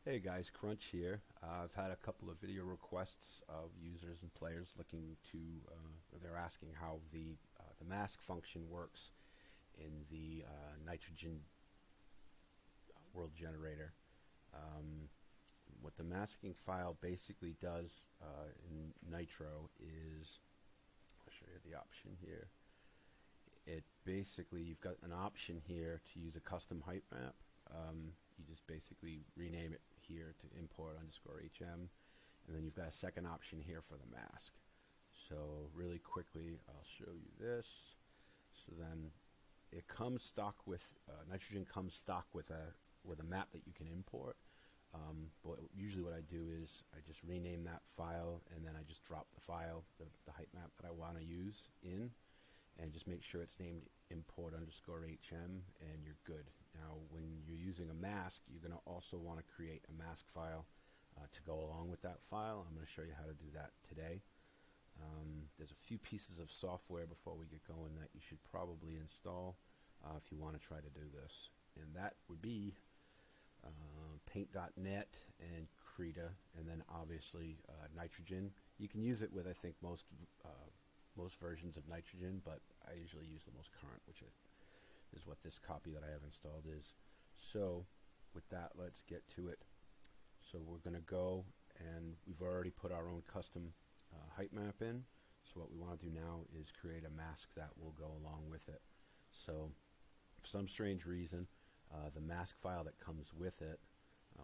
Hey guys, Crunch here. I've had a couple of video requests of users and players looking to, they're asking how the mask function works in the NitroGen world generator. What the masking file basically does in Nitro is, I'll show you the option here. It basically, you've got an option here to use a custom height map. You just basically rename it here to import _HM, and then you've got a second option here for the mask. So really quickly, I'll show you this. So then it comes stock with NitroGen comes stock with a map that you can import. But usually what I do is I just rename that file, and then I just drop the file, the height map that I want to use in, and just make sure it's named import _HM, and you're good. Now, when you're using a mask, you're going to also want to create a mask file to go along with that file. I'm going to show you how to do that today. There's a few pieces of software before we get going that you should probably install if you want to try to do this. And that would be Paint.net and Krita, and then obviously NitroGen. You can use it with, I think, most versions of NitroGen, but I usually use the most current, which is what this copy that I have installed is. So with that, let's get to it. So we're going to go, and we've already put our own custom height map in. So what we want to do now is create a mask that will go along with it. So for some strange reason, the mask file that comes with it,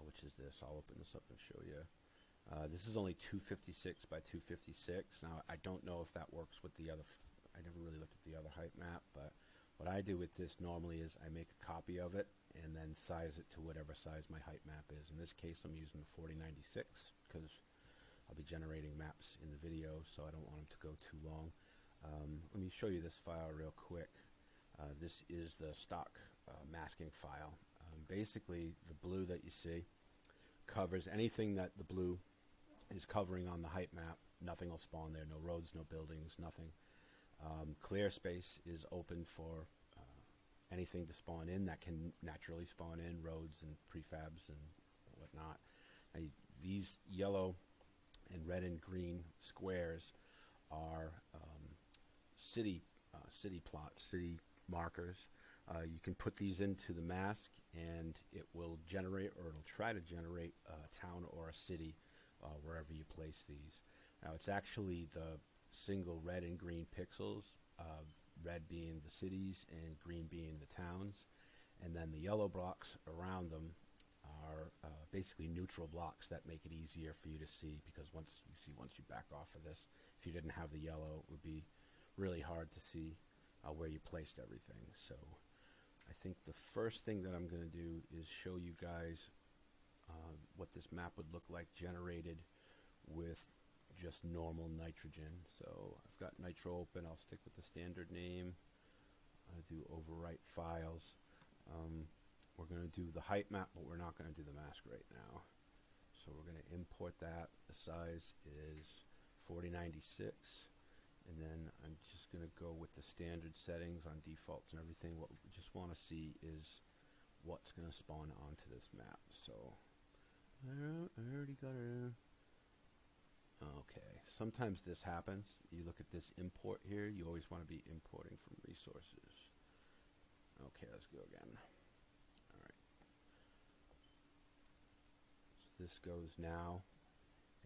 which is this, I'll open this up and show you. This is only 256 by 256. Now, I don't know if that works with the other, I never really looked at the other height map, but what I do with this normally is I make a copy of it and then size it to whatever size my height map is. In this case, I'm using the 4096 because I'll be generating maps in the video, so I don't want them to go too long. Let me show you this file real quick. This is the stock masking file. Basically, the blue that you see covers anything that the blue is covering on the height map. Nothing will spawn there, no roads, no buildings, nothing. Clear space is open for anything to spawn in that can naturally spawn in, roads and prefabs and whatnot. Now, these yellow and red and green squares are city plots, city markers. You can put these into the mask and it will generate, or it'll try to generate a town or a city wherever you place these. Now, it's actually the single red and green pixels, red being the cities and green being the towns, and then the yellow blocks around them are basically neutral blocks that make it easier for you to see, because once you back off of this, if you didn't have the yellow, it would be really hard to see where you placed everything. So I think the first thing that I'm going to do is show you guys what this map would look like generated with just normal NitroGen. So I've got Nitro open. I'll stick with the standard name. I do overwrite files. We're going to do the height map, but we're not going to do the mask right now. So we're going to import that. The size is 4096. And then I'm just going to go with the standard settings on defaults and everything. What we just want to see is what's going to spawn onto this map. So I already got it. Okay, sometimes this happens. You look at this import here, you always want to be importing from resources. Okay, let's go again. Alright. So this goes now,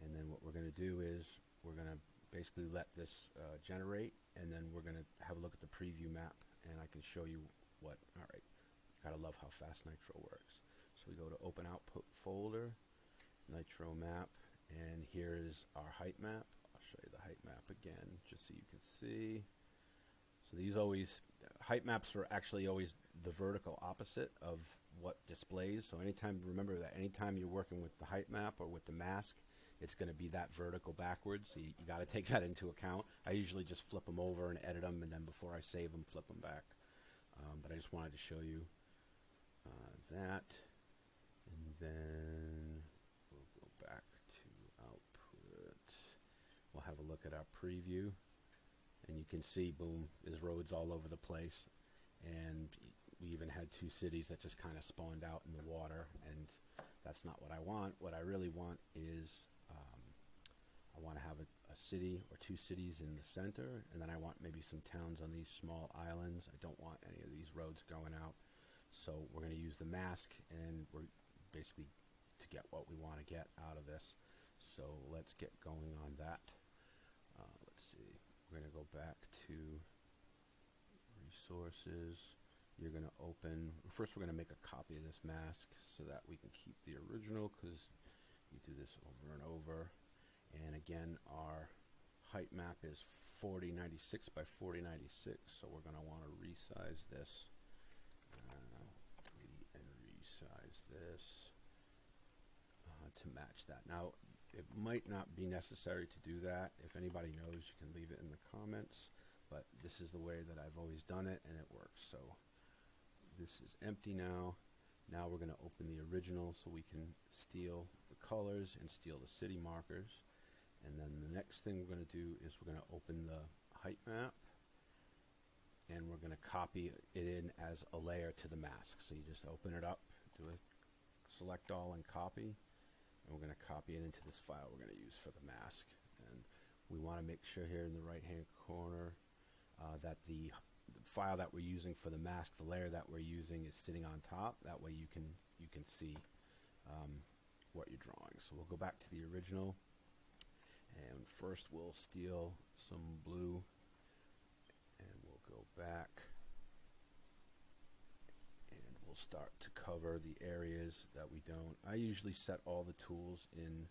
and then what we're going to do is we're going to basically let this generate, and then we're going to have a look at the preview map, and I can show you what, alright, gotta love how fast Nitro works. So we go to open output folder, Nitro map, and here is our height map. I'll show you the height map again, just so you can see. So these always, height maps are actually always the vertical opposite of what displays. So anytime, remember that anytime you're working with the height map or with the mask, it's going to be that vertical backwards. So you got to take that into account. I usually just flip them over and edit them, and then before I save them, flip them back. But I just wanted to show you that. And then we'll go back to output. We'll have a look at our preview. And you can see, boom, there's roads all over the place. And we even had two cities that just kind of spawned out in the water. And That's not what I want. What I really want is I want to have a city or two cities in the center, and then I want maybe some towns on these small islands. I don't want any of these roads going out. So we're going to use the mask, and we're basically to get what we want to get out of this. So let's get going on that. Let's see. We're going to go back to resources. You're going to open, first we're going to make a copy of this mask so that we can keep the original, because you do this over and over. And again, our height map is 4096 by 4096, so we're going to want to resize this. Delete and resize this to match that. Now, it might not be necessary to do that. If anybody knows, you can leave it in the comments, but this is the way that I've always done it, and it works. So this is empty now. Now we're going to open the original so we can steal the colors and steal the city markers. And then the next thing we're going to do is we're going to open the height map, and we're going to copy it in as a layer to the mask. So you just open it up, do a select all and copy, and we're going to copy it into this file we're going to use for the mask. And we want to make sure here in the right hand corner that the file that we're using for the mask, the layer that we're using, is sitting on top. That way you can see what you're drawing. So we'll go back to the original. And first we'll steal some blue, and we'll go back, and we'll start to cover the areas that we don't. I usually set all the tools in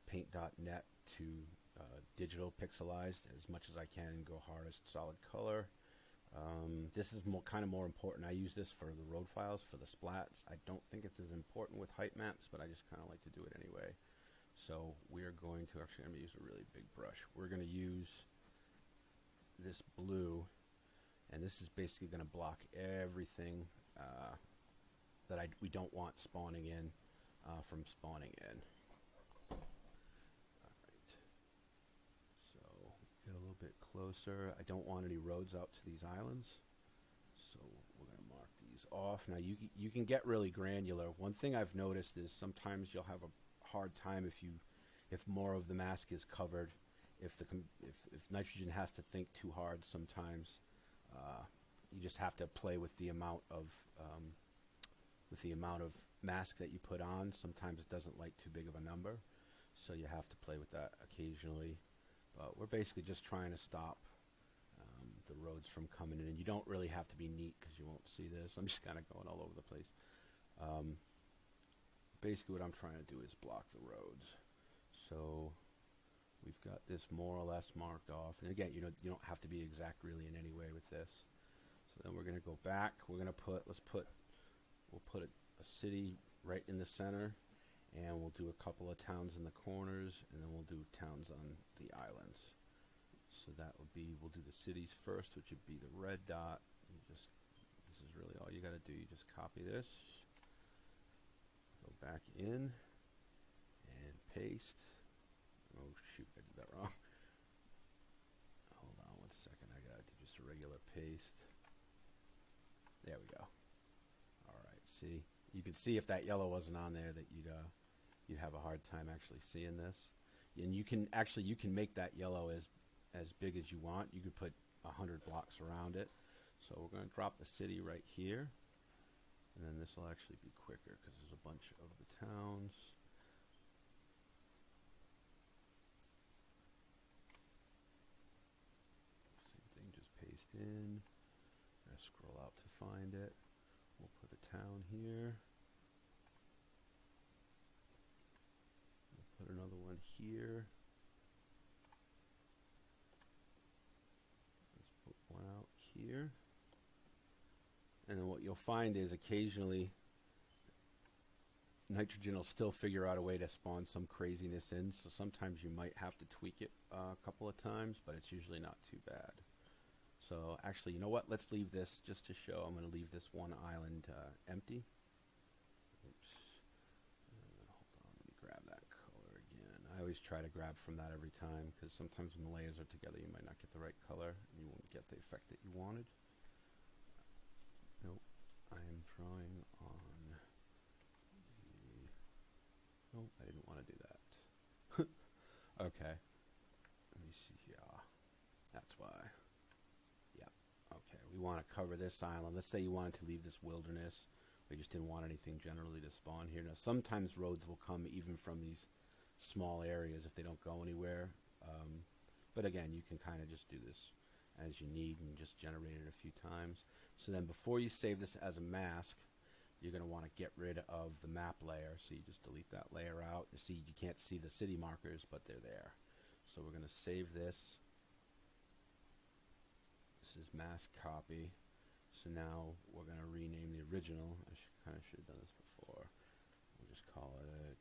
paint.net to digital pixelized as much as I can, and go hardest solid color. This is kind of more important. I use this for the road files, for the splats. I don't think it's as important with height maps, but I just kind of like to do it anyway. So we're going to, actually I'm going to use a really big brush. We're going to use this blue, and this is basically going to block everything that we don't want spawning in from spawning in. Alright, so get a little bit closer. I don't want any roads out to these islands, so we're going to mark these off. Now you can get really granular. One thing I've noticed is sometimes you'll have a hard time if more of the mask is covered. If NitroGen has to think too hard, sometimes you just have to play with the amount of mask that you put on. Sometimes it doesn't like too big of a number, so you have to play with that occasionally. But we're basically just trying to stop the roads from coming in. You don't really have to be neat, because you won't see this. I'm just kind of going all over the place. Basically what I'm trying to do is block the roads. So we've got this more or less marked off. And again, you don't have to be exact really in any way with this. So then we're going to go back. We're going to we'll put a city right in the center, and we'll do a couple of towns in the corners, and then we'll do towns on the islands. So that would be, we'll do the cities first, which would be the red dot. This is really all you got to do. You just copy this, go back in, and paste. Oh shoot, I did that wrong. Hold on one second, I gotta do just a regular paste. There we go. Alright, see, you can see if that yellow wasn't on there that you'd have a hard time actually seeing this. And you can make that yellow as big as you want. You could put 100 blocks around it. So we're going to drop the city right here, and then this will actually be quicker because there's a bunch of the towns. Same thing, just paste in. I'm going to scroll out to find it. We'll put a town here. We'll put another one here. Let's put one out here. And then what you'll find is occasionally NitroGen will still figure out a way to spawn some craziness in. So sometimes you might have to tweak it a couple of times, but it's usually not too bad. So actually, you know what? Let's leave this just to show. I'm going to leave this one island empty. Oops. Hold on, let me grab that color again. I always try to grab from that every time, because sometimes when the layers are together, you might not get the right color, and you won't get the effect that you wanted. Nope, I am drawing on the I didn't want to do that. Okay. Let me see here. That's why. Yeah. Okay. We want to cover this island. Let's say you wanted to leave this wilderness. We just didn't want anything generally to spawn here. Now, sometimes roads will come even from these small areas if they don't go anywhere. But again, you can kind of just do this as you need and just generate it a few times. So then before you save this as a mask, you're going to want to get rid of the map layer. So you just delete that layer out. You see, you can't see the city markers, but they're there. So we're going to save this. This is mask copy. So now we're going to rename the original. I should have done this before. We'll just call it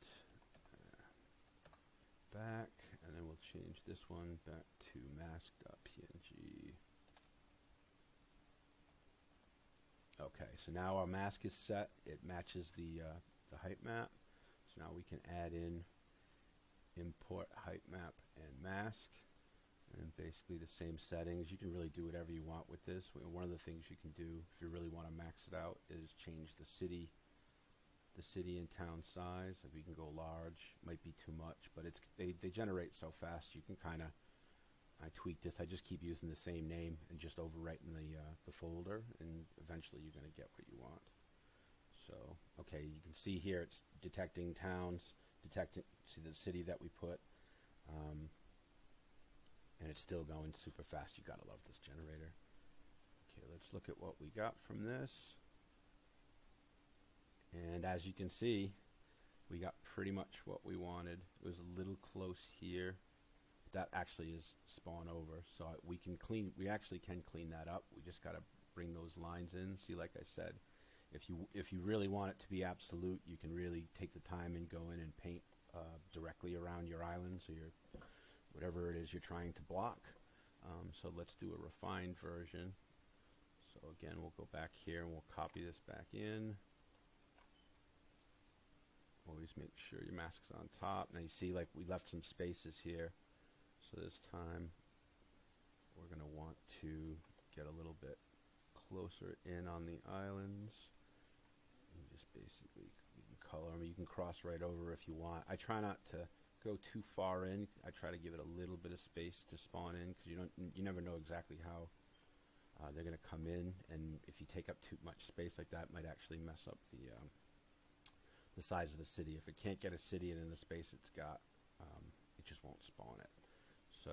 back, and then we'll change this one back to mask.png. Okay, so now our mask is set. It matches the height map. So now we can add in import height map and mask, and basically the same settings. You can really do whatever you want with this. One of the things you can do if you really want to max it out is change the city and town size. If you can go large, might be too much, but they generate so fast. You can kind of, I tweak this. I just keep using the same name and just overwriting the folder, and eventually you're going to get what you want. So, okay, you can see here it's detecting towns, see the city that we put, and it's still going super fast. You got to love this generator. Okay, let's look at what we got from this. And as you can see, we got pretty much what we wanted. It was a little close here. That actually is spawn over, so we actually can clean that up. We just got to bring those lines in. See, like I said, if you really want it to be absolute, you can really take the time and go in and paint directly around your islands or your whatever it is you're trying to block. So let's do a refined version. So again, we'll go back here and we'll copy this back in. Always make sure your mask's on top. Now you see, like, we left some spaces here. So this time we're going to want to get a little bit closer in on the islands. And just basically, you can color them. You can cross right over if you want. I try not to go too far in. I try to give it a little bit of space to spawn in, because you never know exactly how they're going to come in. And if you take up too much space like that, it might actually mess up the size of the city. If it can't get a city in the space it's got, it just won't spawn it. So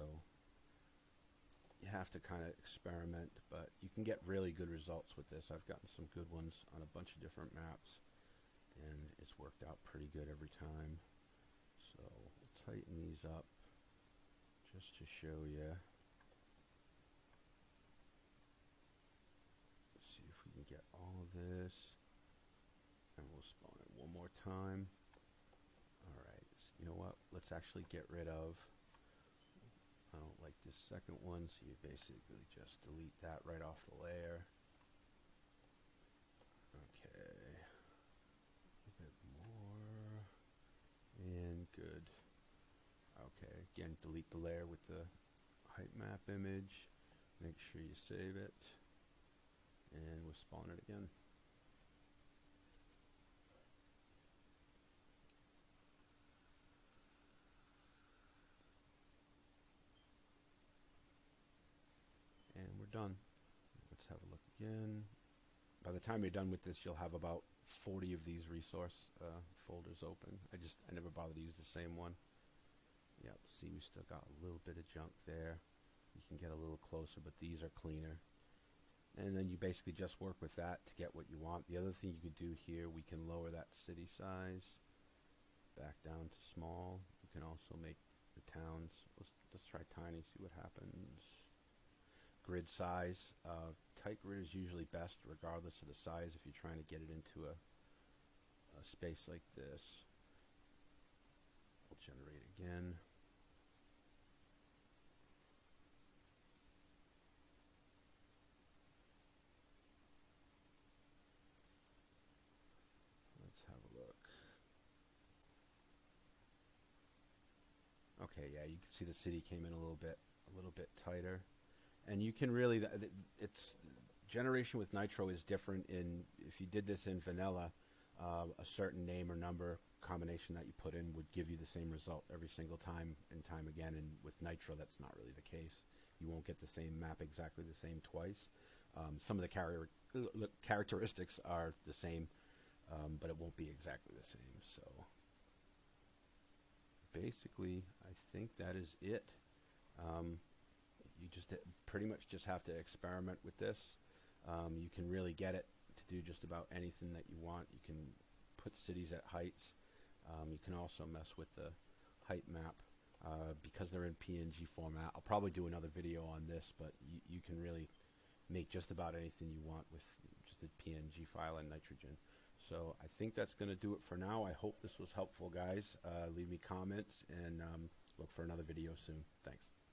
you have to kind of experiment, but you can get really good results with this. I've gotten some good ones on a bunch of different maps, and it's worked out pretty good every time. So we'll tighten these up just to show you. Let's see if we can get all of this, and we'll spawn it one more time. All right, so you know what? Let's actually get rid of, I don't like this second one, so you basically just delete that right off the layer. Okay, a bit more, and good. Okay, again, delete the layer with the height map image. Make sure you save it, and we'll spawn it again. And we're done. Let's have a look again. By the time you're done with this, you'll have about 40 of these resource folders open. I never bother to use the same one. Yep, see, we still got a little bit of junk there. You can get a little closer, but these are cleaner. And then you basically just work with that to get what you want. The other thing you could do here, we can lower that city size back down to small. You can also make the towns, let's try tiny, see what happens. Grid size, tight grid is usually best regardless of the size if you're trying to get it into a space like this. We'll generate again. Let's have a look. Okay, yeah, you can see the city came in a little bit tighter. And you can really, it's generation with Nitro is different in, if you did this in vanilla, a certain name or number combination that you put in would give you the same result every single time and time again. And with Nitro, that's not really the case. You won't get the same map exactly the same twice. Some of the characteristics are the same, but it won't be exactly the same. So basically, I think that is it. You just pretty much just have to experiment with this. You can really get it to do just about anything that you want. You can put cities at heights. You can also mess with the height map because they're in PNG format. I'll probably do another video on this, but you can really make just about anything you want with just a PNG file in NitroGen. So I think that's going to do it for now. I hope this was helpful, guys. Leave me comments and look for another video soon. Thanks.